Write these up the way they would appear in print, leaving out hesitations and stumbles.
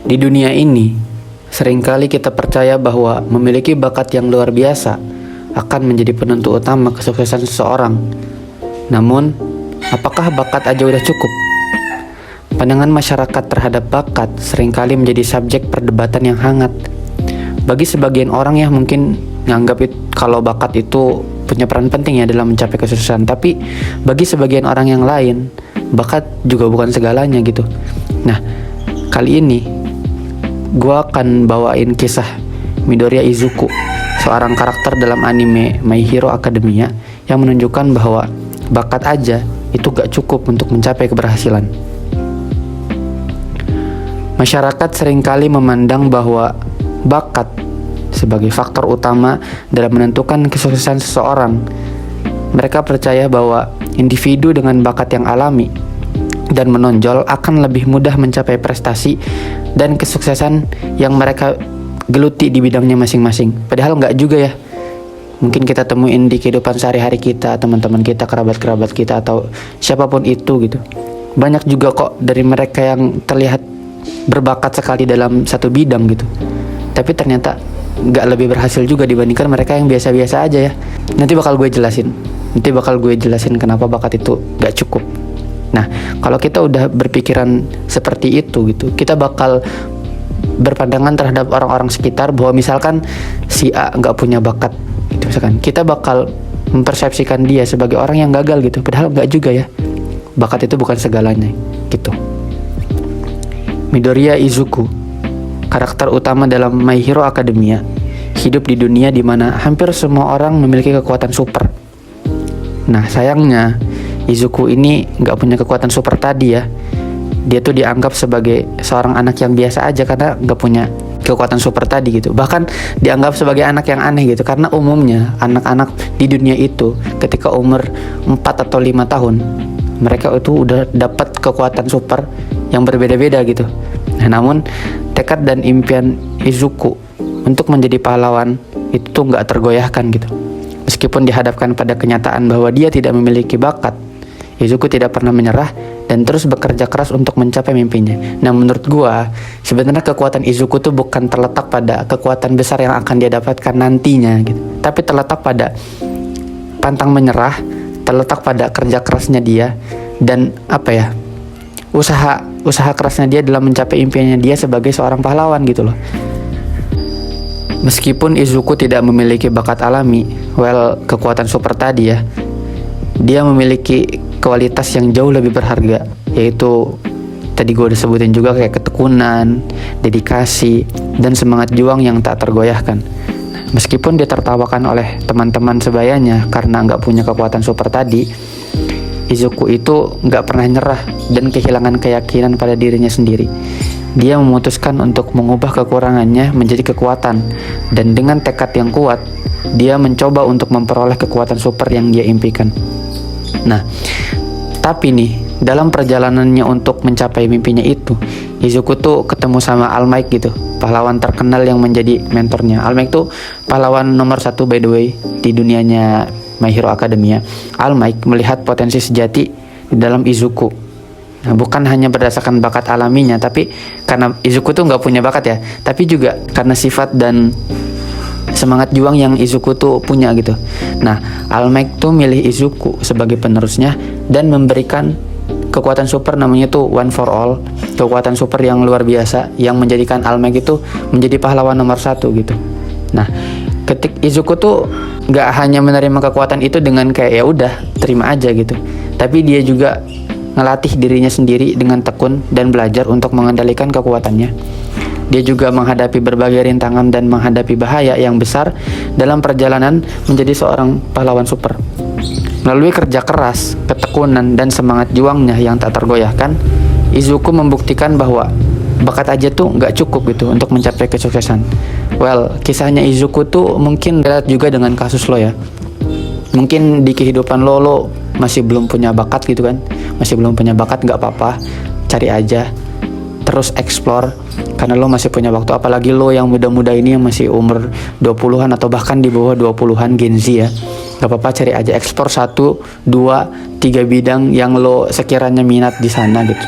Di dunia ini, seringkali kita percaya bahwa memiliki bakat yang luar biasa akan menjadi penentu utama kesuksesan seseorang. Namun, apakah bakat aja udah cukup? Pandangan masyarakat terhadap bakat seringkali menjadi subjek perdebatan yang hangat. Bagi sebagian orang yang mungkin nganggap kalau bakat itu punya peran penting ya dalam mencapai kesuksesan, tapi bagi sebagian orang yang lain, bakat juga bukan segalanya gitu. Nah, kali ini gue akan bawain kisah Midoriya Izuku, seorang karakter dalam anime My Hero Academia yang menunjukkan bahwa bakat aja itu gak cukup untuk mencapai keberhasilan. Masyarakat seringkali memandang bahwa bakat sebagai faktor utama dalam menentukan kesuksesan seseorang. Mereka percaya bahwa individu dengan bakat yang alami dan menonjol akan lebih mudah mencapai prestasi dan kesuksesan yang mereka geluti di bidangnya masing-masing. Padahal nggak juga ya. Mungkin kita temuin di kehidupan sehari-hari kita, teman-teman kita, kerabat-kerabat kita, atau siapapun itu gitu. Banyak juga kok dari mereka yang terlihat berbakat sekali dalam satu bidang gitu, tapi ternyata nggak lebih berhasil juga dibandingkan mereka yang biasa-biasa aja ya. Nanti bakal gue jelasin kenapa bakat itu nggak cukup. Nah, kalau kita udah berpikiran seperti itu gitu, kita bakal berpandangan terhadap orang-orang sekitar bahwa misalkan si A nggak punya bakat gitu, misalkan kita bakal mempersepsikan dia sebagai orang yang gagal gitu, padahal nggak juga ya. Bakat itu bukan segalanya gitu. Midoriya Izuku, karakter utama dalam My Hero Academia, hidup di dunia di mana hampir semua orang memiliki kekuatan super. Nah, sayangnya Izuku ini nggak punya kekuatan super tadi ya. Dia tuh dianggap sebagai seorang anak yang biasa aja karena nggak punya kekuatan super tadi gitu. Bahkan dianggap sebagai anak yang aneh gitu, karena umumnya anak-anak di dunia itu ketika umur 4 atau 5 tahun mereka itu udah dapat kekuatan super yang berbeda-beda gitu. Nah, namun tekad dan impian Izuku untuk menjadi pahlawan itu tuh nggak tergoyahkan gitu. Meskipun dihadapkan pada kenyataan bahwa dia tidak memiliki bakat, Izuku tidak pernah menyerah dan terus bekerja keras untuk mencapai mimpinya. Nah, menurut gua sebenarnya kekuatan Izuku tuh bukan terletak pada kekuatan besar yang akan dia dapatkan nantinya gitu, tapi terletak pada pantang menyerah, terletak pada kerja kerasnya dia dan usaha kerasnya dia dalam mencapai impiannya dia sebagai seorang pahlawan gitu loh. Meskipun Izuku tidak memiliki bakat alami, kekuatan super tadi ya, dia memiliki kualitas yang jauh lebih berharga, yaitu tadi gue udah sebutin juga kayak ketekunan, dedikasi, dan semangat juang yang tak tergoyahkan. Meskipun dia tertawakan oleh teman-teman sebayanya karena nggak punya kekuatan super tadi, Izuku itu nggak pernah nyerah dan kehilangan keyakinan pada dirinya sendiri. Dia memutuskan untuk mengubah kekurangannya menjadi kekuatan, dan dengan tekad yang kuat, dia mencoba untuk memperoleh kekuatan super yang dia impikan. Nah, tapi nih, dalam perjalanannya untuk mencapai mimpinya itu, Izuku tuh ketemu sama All Might gitu, pahlawan terkenal yang menjadi mentornya. All Might tuh pahlawan nomor 1 by the way di dunianya My Hero Academia. All Might melihat potensi sejati di dalam Izuku. Nah, bukan hanya berdasarkan bakat alaminya, tapi karena Izuku tuh nggak punya bakat ya, tapi juga karena sifat dan semangat juang yang Izuku tuh punya gitu. Nah, All Might tuh milih Izuku sebagai penerusnya dan memberikan kekuatan super namanya tuh One for All, kekuatan super yang luar biasa yang menjadikan All Might itu menjadi pahlawan nomor 1 gitu. Nah, Izuku tuh nggak hanya menerima kekuatan itu dengan kayak ya udah terima aja gitu, tapi dia juga ngelatih dirinya sendiri dengan tekun dan belajar untuk mengendalikan kekuatannya. Dia juga menghadapi berbagai rintangan dan menghadapi bahaya yang besar dalam perjalanan menjadi seorang pahlawan super. Melalui kerja keras, ketekunan, dan semangat juangnya yang tak tergoyahkan, Izuku membuktikan bahwa bakat aja tuh nggak cukup gitu untuk mencapai kesuksesan. Kisahnya Izuku tuh mungkin relate juga dengan kasus lo ya. Mungkin di kehidupan lo masih belum punya bakat gitu kan, masih belum punya bakat, nggak apa-apa, cari aja, terus explore, karena lo masih punya waktu. Apalagi lo yang muda-muda ini yang masih umur 20-an atau bahkan di bawah 20-an Gen Z ya, gak apa-apa, cari aja, explore 1, 2, 3 bidang yang lo sekiranya minat di sana gitu.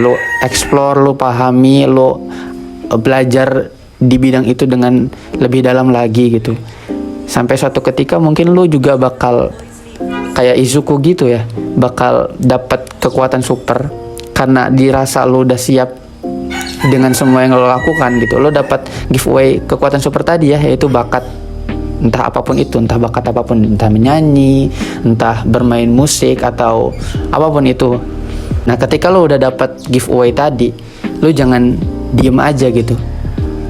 Lo explore, lo pahami, lo belajar di bidang itu dengan lebih dalam lagi gitu. Sampai suatu ketika mungkin lu juga bakal kayak Izuku gitu ya, bakal dapat kekuatan super karena dirasa lu udah siap dengan semua yang lo lakukan gitu. Lo dapat giveaway kekuatan super tadi ya, yaitu bakat, entah apapun itu, entah bakat apapun, entah menyanyi, entah bermain musik atau apapun itu. Nah, ketika lo udah dapat giveaway tadi, lo jangan diem aja gitu.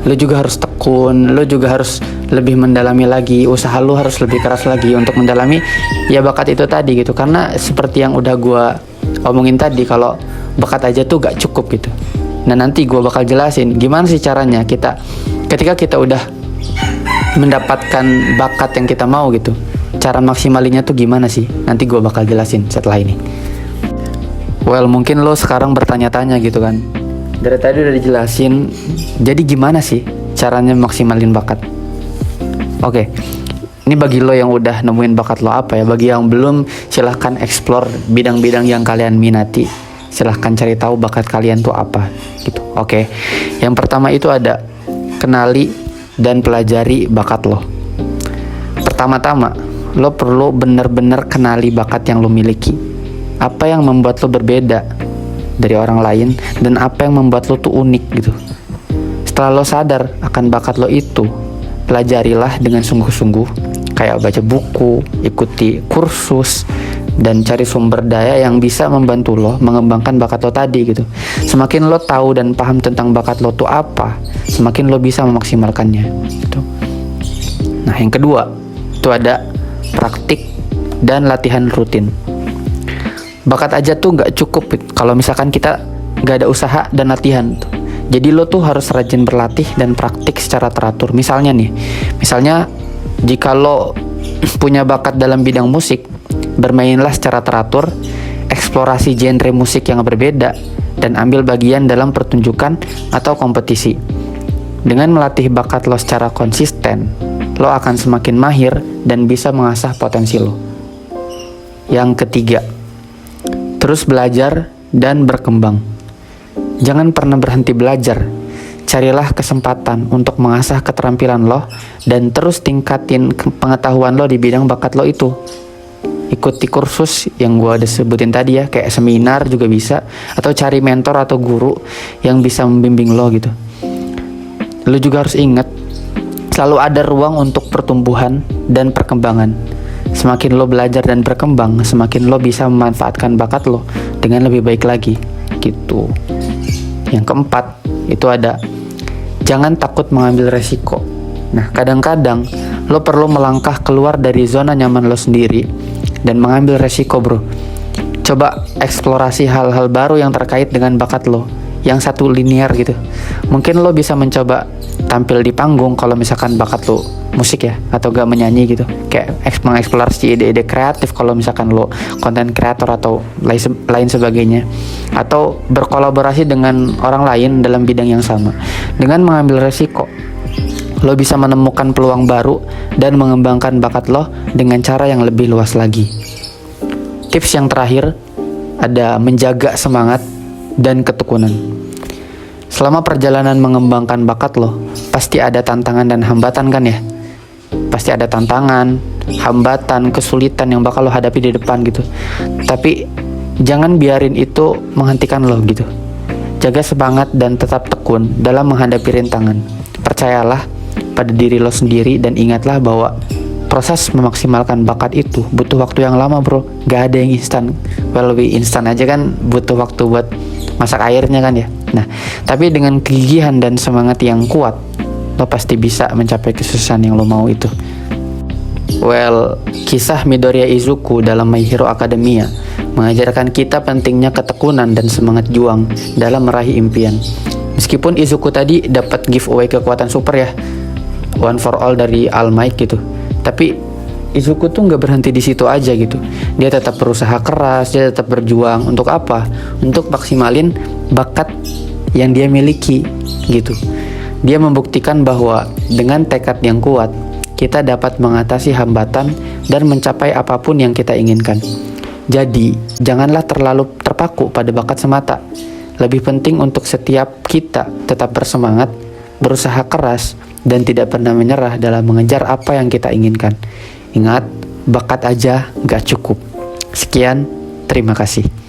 Lo juga harus tekun, lo juga harus lebih mendalami lagi, usaha lo harus lebih keras lagi untuk mendalami ya bakat itu tadi gitu. Karena seperti yang udah gue omongin tadi, kalau bakat aja tuh gak cukup gitu. Nah, nanti gue bakal jelasin gimana sih caranya kita ketika kita udah mendapatkan bakat yang kita mau gitu, cara maksimalinya tuh gimana sih. Nanti gue bakal jelasin setelah ini. Well, mungkin lo sekarang bertanya-tanya gitu kan, dari tadi udah dijelasin, jadi gimana sih caranya maksimalin bakat? Oke, ini bagi lo yang udah nemuin bakat lo apa ya. Bagi yang belum, silahkan explore bidang-bidang yang kalian minati. Silahkan cari tahu bakat kalian tuh apa gitu. Oke, yang pertama itu ada kenali dan pelajari bakat lo. Pertama-tama, lo perlu bener-bener kenali bakat yang lo miliki. Apa yang membuat lo berbeda dari orang lain, dan apa yang membuat lo tuh unik gitu. Setelah lo sadar akan bakat lo itu, pelajarilah dengan sungguh-sungguh, kayak baca buku, ikuti kursus, dan cari sumber daya yang bisa membantu lo mengembangkan bakat lo tadi gitu. Semakin lo tahu dan paham tentang bakat lo tuh apa, semakin lo bisa memaksimalkannya gitu. Nah, yang kedua itu ada praktik dan latihan rutin. Bakat aja tuh gak cukup kalau misalkan kita gak ada usaha dan latihan tuh. Jadi lo tuh harus rajin berlatih dan praktik secara teratur. Misalnya jika lo punya bakat dalam bidang musik, bermainlah secara teratur, eksplorasi genre musik yang berbeda, dan ambil bagian dalam pertunjukan atau kompetisi. Dengan melatih bakat lo secara konsisten, lo akan semakin mahir dan bisa mengasah potensi lo. Yang ketiga, terus belajar dan berkembang. Jangan pernah berhenti belajar. Carilah kesempatan untuk mengasah keterampilan lo dan terus tingkatin pengetahuan lo di bidang bakat lo itu. Ikuti kursus yang gue udah sebutin tadi ya, kayak seminar juga bisa, atau cari mentor atau guru yang bisa membimbing lo gitu. Lo juga harus ingat, selalu ada ruang untuk pertumbuhan dan perkembangan. Semakin lo belajar dan berkembang, semakin lo bisa memanfaatkan bakat lo dengan lebih baik lagi gitu. Yang keempat itu ada jangan takut mengambil resiko. Nah, kadang-kadang lo perlu melangkah keluar dari zona nyaman lo sendiri dan mengambil resiko, bro. Coba eksplorasi hal-hal baru yang terkait dengan bakat lo, yang satu linear gitu. Mungkin lo bisa mencoba tampil di panggung kalau misalkan bakat lo musik ya, atau gak menyanyi gitu, kayak mengeksplorasi ide-ide kreatif kalau misalkan lo konten kreator atau lain sebagainya, atau berkolaborasi dengan orang lain dalam bidang yang sama. Dengan mengambil resiko, lo bisa menemukan peluang baru dan mengembangkan bakat lo dengan cara yang lebih luas lagi. Tips yang terakhir ada menjaga semangat dan ketekunan. Selama perjalanan mengembangkan bakat lo, pasti ada tantangan dan hambatan kan ya? Pasti ada tantangan, hambatan, kesulitan yang bakal lo hadapi di depan gitu. Tapi jangan biarin itu menghentikan lo gitu. Jaga semangat dan tetap tekun dalam menghadapi rintangan. Percayalah pada diri lo sendiri dan ingatlah bahwa proses memaksimalkan bakat itu butuh waktu yang lama, bro. Gak ada yang instan. Well, lebih instan aja kan butuh waktu buat masak airnya kan ya. Nah, tapi dengan kegigihan dan semangat yang kuat, lo pasti bisa mencapai kesuksesan yang lo mau itu. Well, kisah Midoriya Izuku dalam My Hero Academia mengajarkan kita pentingnya ketekunan dan semangat juang dalam meraih impian. Meskipun Izuku tadi dapat giveaway kekuatan super ya, one for all dari All Might gitu, tapi Izuku tuh nggak berhenti di situ aja gitu. Dia tetap berusaha keras, dia tetap berjuang untuk apa? Untuk maksimalin bakat yang dia miliki gitu. Dia membuktikan bahwa dengan tekad yang kuat, kita dapat mengatasi hambatan dan mencapai apapun yang kita inginkan. Jadi, janganlah terlalu terpaku pada bakat semata. Lebih penting untuk setiap kita tetap bersemangat berusaha keras, dan tidak pernah menyerah dalam mengejar apa yang kita inginkan. Ingat, bakat aja gak cukup. Sekian, terima kasih.